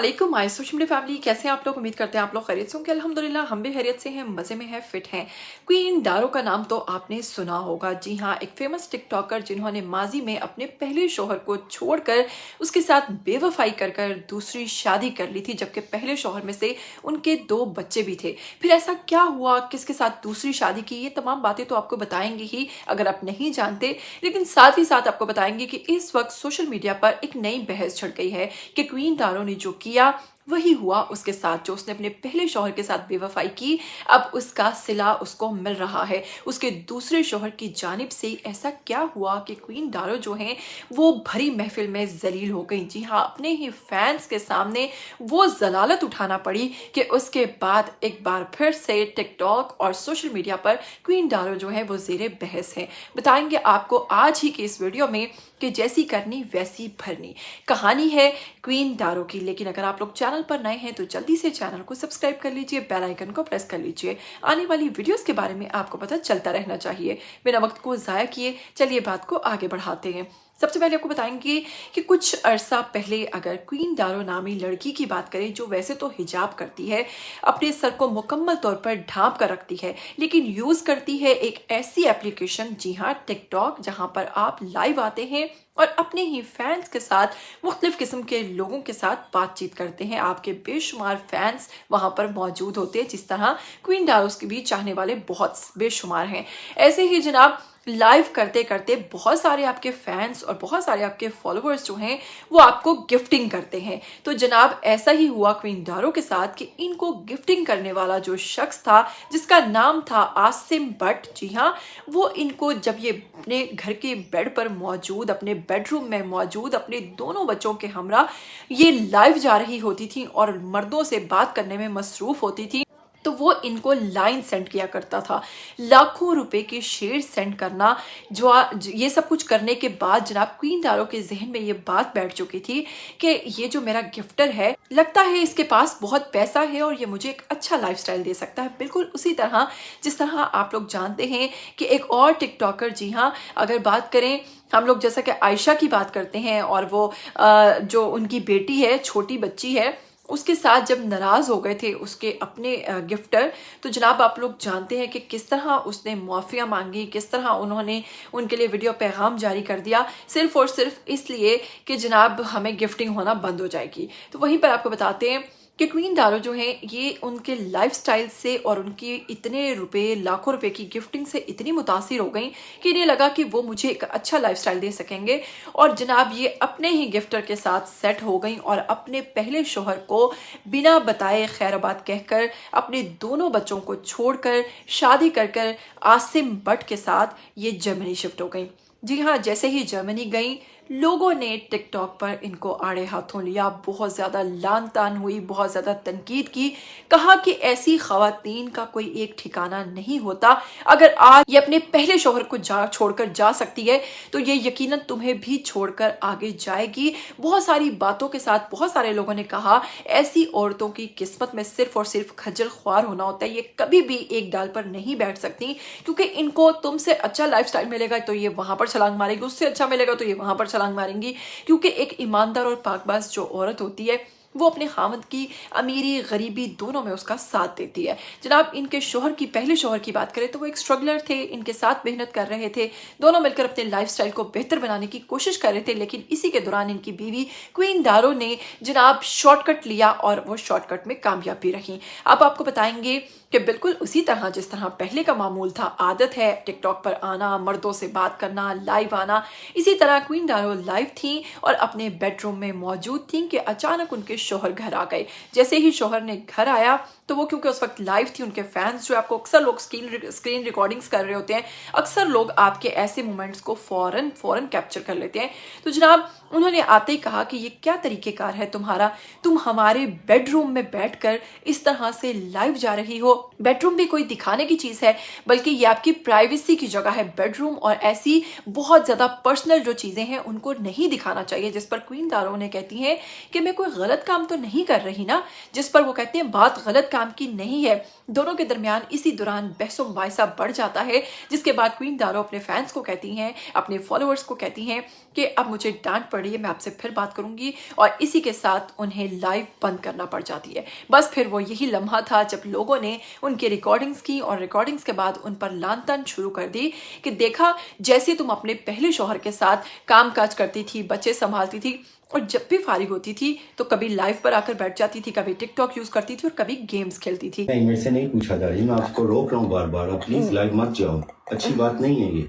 अस्सलामुअलैकुम my social media family, कैसे हैं आप लोग। उम्मीद करते हैं आप लोग खैरियत से होंगे। अल्हम्दुलिल्लाह हम भी खैरियत से हैं, मज़े में हैं, फिट हैं। क्वीन दारो का नाम तो आपने सुना होगा। जी हाँ, एक फेमस टिकटॉकर जिन्होंने माजी में अपने पहले शौहर को छोड़कर उसके साथ बेवफाई कर कर दूसरी शादी कर ली थी, जबकि पहले शौहर में से उनके 2 बच्चे भी थे। फिर ऐसा क्या हुआ, किसके साथ दूसरी शादी की, ये तमाम बातें तो आपको बताएंगे ही अगर आप नहीं जानते। लेकिन साथ ही साथ आपको बताएंगे कि इस वक्त सोशल मीडिया पर एक नई बहस छिड़ गई है कि क्वीन दारो ने जो किया वही हुआ उसके साथ, जो उसने अपने पहले शौहर के साथ बेवफाई की, अब उसका सिला उसको मिल रहा है उसके दूसरे शौहर की जानिब से। ऐसा क्या हुआ कि क्वीन दारो जो है वो भरी महफिल में जलील हो गई। जी हाँ, अपने ही फैंस के सामने वो जलालत उठाना पड़ी कि उसके बाद एक बार फिर से टिकटॉक और सोशल मीडिया पर क्वीन दारो जो है वो जेरे बहस है। बताएंगे आपको आज ही के इस वीडियो में कि जैसी करनी वैसी भरनी कहानी है क्वीन दारो की। लेकिन अगर आप लोग चैनल पर नए हैं तो जल्दी से चैनल को सब्सक्राइब कर लीजिए, बेल आइकन को प्रेस कर लीजिए। आने वाली वीडियोस के बारे में आपको पता चलता रहना चाहिए। बिना वक्त को ज़ाया किए चलिए बात को आगे बढ़ाते हैं। सबसे पहले आपको बताएंगे कि कुछ अरसा पहले अगर क्वीन दारो नामी लड़की की बात करें, जो वैसे तो हिजाब करती है, अपने सर को मुकम्मल तौर पर ढांप कर रखती है, लेकिन यूज़ करती है एक ऐसी एप्लीकेशन, जी हाँ टिकटॉक, जहां पर आप लाइव आते हैं और अपने ही फैंस के साथ मुख्तलिफ किस्म के लोगों के साथ बातचीत करते हैं। आपके बेशुमार फैंस वहां पर मौजूद होते हैं, जिस तरह क्वीन दारो के भी चाहने वाले बहुत बेशुमार हैं। ऐसे ही जनाब लाइव करते करते बहुत सारे आपके फैंस और बहुत सारे आपके फॉलोअर्स जो हैं वो आपको गिफ्टिंग करते हैं। तो जनाब ऐसा ही हुआ क्वीन दारो के साथ कि इनको गिफ्टिंग करने वाला जो शख्स था, जिसका नाम था आसिम बट, जी हाँ, वो इनको जब ये अपने घर के बेड पर मौजूद, अपने बेडरूम में मौजूद अपने दोनों बच्चों के हमरा ये लाइव जा रही होती थी और मर्दों से बात करने में मसरूफ होती थी, तो वो इनको लाइन सेंड किया करता था, लाखों रुपए के शेयर सेंड करना। ये सब कुछ करने के बाद जनाब क्वीन दारो के जहन में ये बात बैठ चुकी थी कि ये जो मेरा गिफ्टर है, लगता है इसके पास बहुत पैसा है और ये मुझे एक अच्छा लाइफस्टाइल दे सकता है। बिल्कुल उसी तरह जिस तरह आप लोग जानते हैं कि एक और टिकटॉकर, जी हाँ, अगर बात करें हम लोग जैसा कि आयशा की बात करते हैं, और वो जो उनकी बेटी है, छोटी बच्ची है, उसके साथ जब नाराज हो गए थे उसके अपने गिफ्टर, तो जनाब आप लोग जानते हैं कि किस तरह उसने माफिया मांगी, किस तरह उन्होंने उनके लिए वीडियो पैगाम जारी कर दिया, सिर्फ और सिर्फ इसलिए कि जनाब हमें गिफ्टिंग होना बंद हो जाएगी। तो वहीं पर आपको बताते हैं कि क्वीन दारो जो है ये उनके लाइफस्टाइल से और उनकी इतने रुपए, लाखों रुपए की गिफ्टिंग से इतनी मुतासिर हो गई कि इन्हें लगा कि वो मुझे एक अच्छा लाइफस्टाइल दे सकेंगे, और जनाब ये अपने ही गिफ्टर के साथ सेट हो गई और अपने पहले शौहर को बिना बताए खैराबाद कहकर अपने दोनों बच्चों को छोड़कर शादी कर कर आसिम बट के साथ ये जर्मनी शिफ्ट हो गई। जी हाँ, जैसे ही जर्मनी गई लोगों ने टिकटॉक पर इनको आड़े हाथों लिया, बहुत ज़्यादा लान तान हुई, बहुत ज़्यादा तनकीद की, कहा कि ऐसी खवातीन का कोई एक ठिकाना नहीं होता। अगर आज ये अपने पहले शौहर को छोड़कर जा सकती है तो ये यकीनन तुम्हें भी छोड़कर आगे जाएगी। बहुत सारी बातों के साथ बहुत सारे लोगों ने कहा ऐसी औरतों की किस्मत में सिर्फ और सिर्फ खज्जल ख्वार होना होता है, ये कभी भी एक डाल पर नहीं बैठ सकती, क्योंकि इनको तुमसे अच्छा लाइफस्टाइल मिलेगा तो ये वहां पर छलांग मारेगी, उससे अच्छा मिलेगा तो ये वहां पर छलांग मारेंगी। क्योंकि एक ईमानदार और पाकबाज जो औरत होती है वो अपने खामद की अमीरी गरीबी दोनों में उसका साथ देती है। जनाब इनके शौहर की, पहले शौहर की बात करें तो वो एक स्ट्रगलर थे, इनके साथ मेहनत कर रहे थे, दोनों मिलकर अपने लाइफस्टाइल को बेहतर बनाने की कोशिश कर रहे थे। लेकिन इसी के दौरान इनकी बीवी क्वीन दारो ने जनाब शॉर्टकट लिया और वो शॉर्टकट में कामयाब भी रही। अब आपको बताएंगे कि बिल्कुल उसी तरह जिस तरह पहले का मामूल था, आदत है टिकटॉक पर आना, मर्दों से बात करना, लाइव आना, इसी तरह क्वीन दारो लाइव थी और अपने बेडरूम में मौजूद थी कि अचानक उनके शौहर घर आ गए। जैसे ही शौहर ने घर आया तो वो क्योंकि उस वक्त लाइव थी, उनके फैंस जो आपको अक्सर लोग स्क्रीन रिकॉर्डिंग्स कर रहे होते हैं, अक्सर लोग आपके ऐसे मोमेंट्स को फौरन कैप्चर कर लेते हैं। तो जनाब उन्होंने आते ही कहा कि ये क्या तरीकेकार है तुम्हारा, तुम हमारे बेडरूम में बैठकर इस तरह से लाइव जा रही हो। बेडरूम भी कोई दिखाने की चीज है, बल्कि ये आपकी प्राइवेसी की जगह है बेडरूम, और ऐसी बहुत ज्यादा पर्सनल जो चीजें हैं उनको नहीं दिखाना चाहिए। जिस पर क्वीन दारो ने कहती हैं कि मैं कोई गलत काम तो नहीं कर रही ना, जिस पर वो कहते हैं बात गलत काम काम की नहीं है। दोनों के दरमियान इसी दौरान बहसो मुबाहिसा बढ़ जाता है, जिसके बाद क्वीन दारो अपने फैंस को कहती हैं, अपने फॉलोअर्स को कहती हैं कि अब मुझे डांट पड़ रही है, मैं आपसे फिर बात करूंगी, और इसी के साथ उन्हें लाइव बंद करना पड़ जाती है। बस फिर वो यही लम्हा था जब लोगों ने उनकी रिकॉर्डिंग्स की और रिकॉर्डिंग्स के बाद उन पर लान तान शुरू कर दी कि देखा, जैसे तुम अपने पहले शौहर के साथ काम काज करती थी, बच्चे संभालती थी, और जब भी फारिग होती थी तो कभी लाइव पर आकर बैठ जाती थी, कभी टिकटॉक यूज करती थी और कभी गेम्स खेलती थी। नहीं, मेरे से नहीं पूछा जा रही, मैं आपको रोक रहा हूँ बार बार, आप प्लीज लाइव मत जाओ, अच्छी बात नहीं है ये।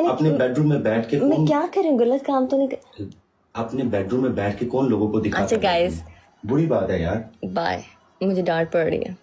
अपने बेडरूम में बैठ के मैं क्या करूं, गलत काम तो नहीं अपने बेडरूम में बैठ के कौन लोगों को दिखाता है? अच्छा गाइस, बुरी बात है यार, बाय, मुझे डांट पड़ रही है।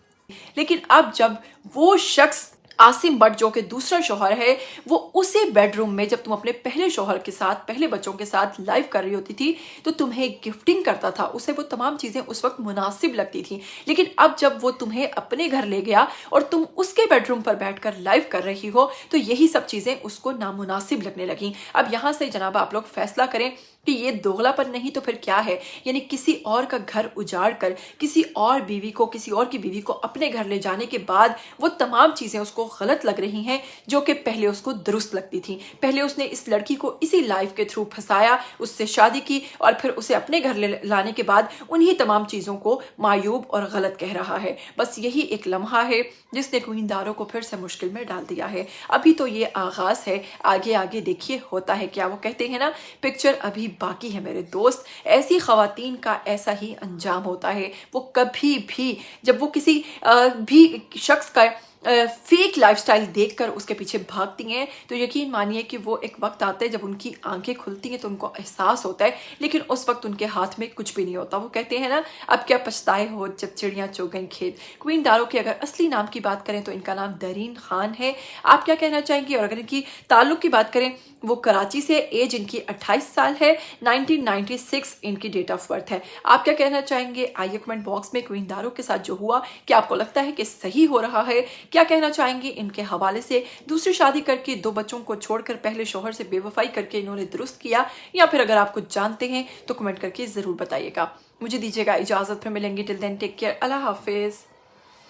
लेकिन अब जब वो शख्स आसिम भट्ट जो कि दूसरा शौहर है, वो उसी बेडरूम में जब तुम अपने पहले शौहर के साथ, पहले बच्चों के साथ लाइव कर रही होती थी तो तुम्हें गिफ्टिंग करता था, उसे वो तमाम चीजें उस वक्त मुनासिब लगती थी। लेकिन अब जब वो तुम्हें अपने घर ले गया और तुम उसके बेडरूम पर बैठकर लाइव कर रही हो तो यही सब चीजें उसको नामुनासिब लगने लगी। अब यहाँ से जनाब आप लोग फैसला करें कि ये दोगलापन नहीं तो फिर क्या है। यानी किसी और का घर उजाड़ कर किसी और बीवी को, किसी और की बीवी को अपने घर ले जाने के बाद वो तमाम चीजें उसको गलत लग रही हैं जो कि पहले उसको दुरुस्त लगती थी। पहले उसने इस लड़की को इसी लाइफ के थ्रू फंसाया, उससे शादी की और फिर उसे अपने घर ले लाने के बाद उन्हीं तमाम चीजों को मायूब और गलत कह रहा है। बस यही एक लम्हा है जिसने क्वीन दारो को फिर से मुश्किल में डाल दिया है। अभी तो ये आगाज है, आगे आगे देखिए होता है क्या। वो कहते हैं ना, पिक्चर अभी बाकी है मेरे दोस्त। ऐसी खवातीन का ऐसा ही अंजाम होता है। वो कभी भी जब वो किसी भी शख्स का फेक लाइफस्टाइल देखकर उसके पीछे भागती हैं तो यकीन मानिए कि वो एक वक्त आता है जब उनकी आंखें खुलती हैं तो उनको एहसास होता है, लेकिन उस वक्त उनके हाथ में कुछ भी नहीं होता। वो कहते हैं ना, अब क्या पछताए हो जब चिड़ियां चुग गईं खेत। क्वीन दारो की अगर असली नाम की बात करें तो इनका नाम दरीन खान है। आप क्या कहना चाहेंगे? और अगर इनकी ताल्लुक की बात करें, वो कराची से, एज इनकी 28 साल है, 1996 इनकी डेट ऑफ बर्थ है। आप क्या कहना चाहेंगे? आइए कमेंट बॉक्स में क्वीन दारो के साथ जो हुआ क्या आपको लगता है कि सही हो रहा है? क्या कहना चाहेंगे इनके हवाले से? दूसरी शादी करके 2 बच्चों को छोड़कर पहले शौहर से बेवफाई करके इन्होंने दुरुस्त किया, या फिर अगर आप कुछ जानते हैं तो कमेंट करके जरूर बताइएगा। मुझे दीजिएगा इजाजत, फिर मिलेंगे। टिल देन टेक केयर, अल्लाह हाफिज।